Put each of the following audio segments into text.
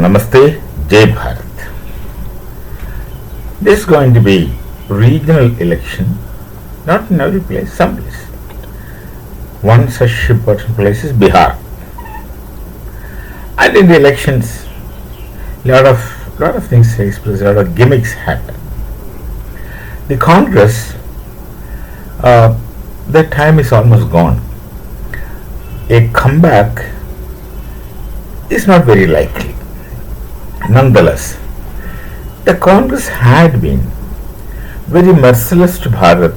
Namaste, Jai Bharat. This is going to be regional election, not in every place, some place. One such important place is Bihar. And in the elections, lot of things take place, a lot of gimmicks happen. The Congress, that time is almost gone. A comeback is not very likely. Nonetheless, the Congress had been very merciless to Bharat.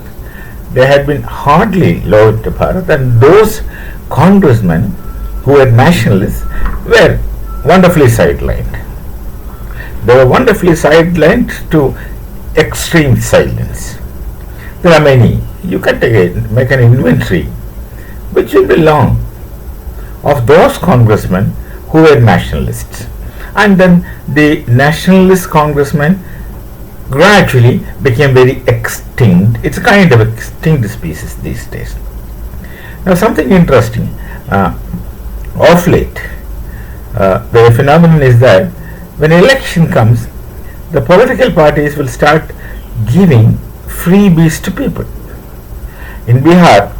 They had been hardly loyal to Bharat, and those congressmen who were nationalists were wonderfully sidelined. They were wonderfully sidelined to extreme silence. There are many. You can make an inventory which will be long of those congressmen who were nationalists. And then the nationalist congressmen gradually became very extinct. It's a kind of extinct species these days. Now, something interesting. Of late, the phenomenon is that when election comes, the political parties will start giving freebies to people. In Bihar,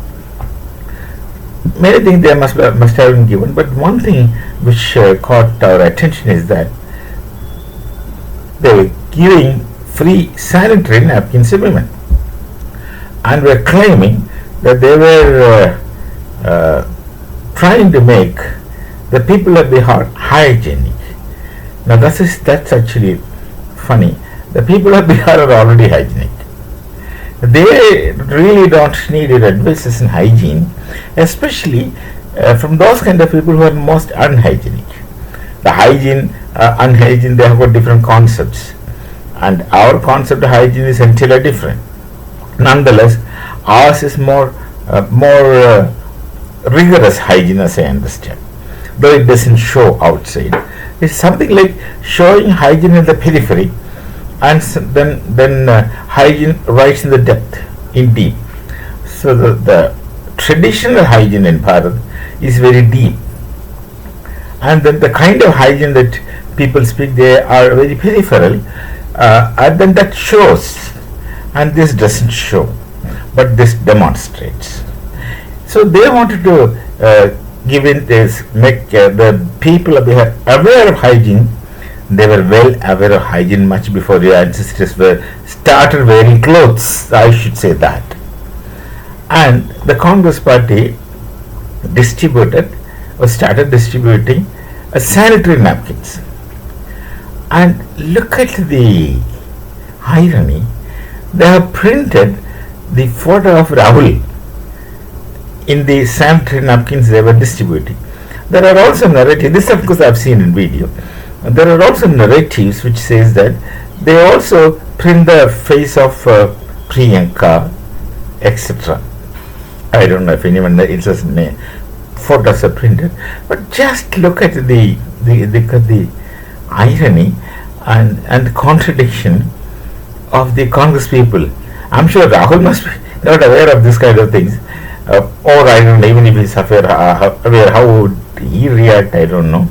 many things they must have been given, but one thing which caught our attention is that they were giving free sanitary napkins to women, and were claiming that they were trying to make the people of Bihar hygienic. Now that's actually funny. The people of Bihar are already hygienic. They really don't need advices in hygiene, especially from those kind of people who are most unhygienic. The hygiene, unhygiene, they have got different concepts, and our concept of hygiene is entirely different. Nonetheless, ours is more rigorous hygiene, as I understand, though it doesn't show outside. It's something like showing hygiene in the periphery, and then hygiene right in the depth, in deep. So the traditional hygiene in Bharat is very deep, and then the kind of hygiene that people speak, they are very peripheral, and then that shows, and this doesn't show, but this demonstrates. So they wanted to make the people aware of hygiene. They were well aware of hygiene much before their ancestors started wearing clothes, I should say that. And the Congress party started distributing sanitary napkins. And look at the irony. They have printed the photo of Rahul in the sanitary napkins they were distributing. There are also narratives, this of course I have seen in video. There are also narratives which says that they also print the face of Priyanka, etc. I don't know if anyone else's name photos are printed, but just look at the irony and contradiction of the Congress people. I'm sure Rahul must be not aware of this kind of things, or I don't know, even if he's aware, how would he react, I don't know.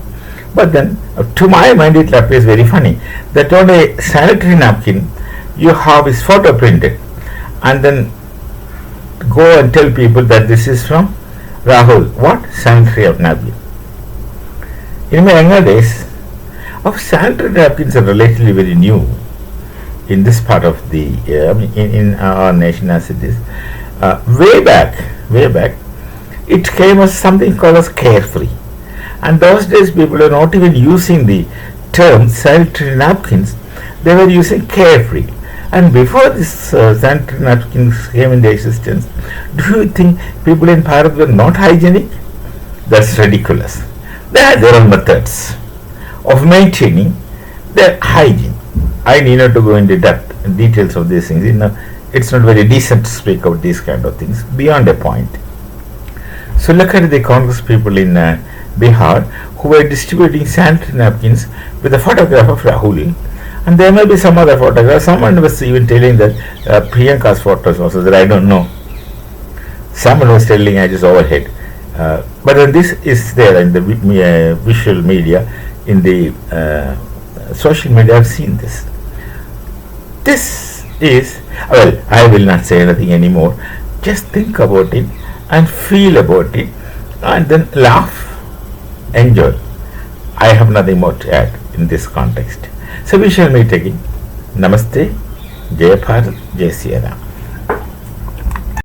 But then, to my mind, it appears very funny that on a sanitary napkin you have his photo printed, and then go and tell people that this is from Rahul. What? Sanitary napkin. In my younger days, sanitary napkins are relatively very new in this part of the in our nation as it is. Way back, it came as something called as carefree. And those days people were not even using the term sanitary napkins, they were using carefree. And before this sanitary napkins came into existence, do you think people in Bharat were not hygienic? That's ridiculous. They had their own methods of maintaining their hygiene. I need not to go into details of these things. It's not very decent to speak of these kind of things beyond a point. So look at the Congress people in Bihar who were distributing sanitary napkins with a photograph of Rahul, and there may be some other photograph. Someone was even telling that Priyanka's photos also there. I don't know. Someone was telling, I just overheard. But then this is there in the visual media. in the social media. I've seen this. This is, well, I will not say anything anymore. Just think about it and feel about it and then laugh, enjoy. I have nothing more to add in this context. So we shall meet again. Namaste. Jai Bharat. Jai Siya Ram.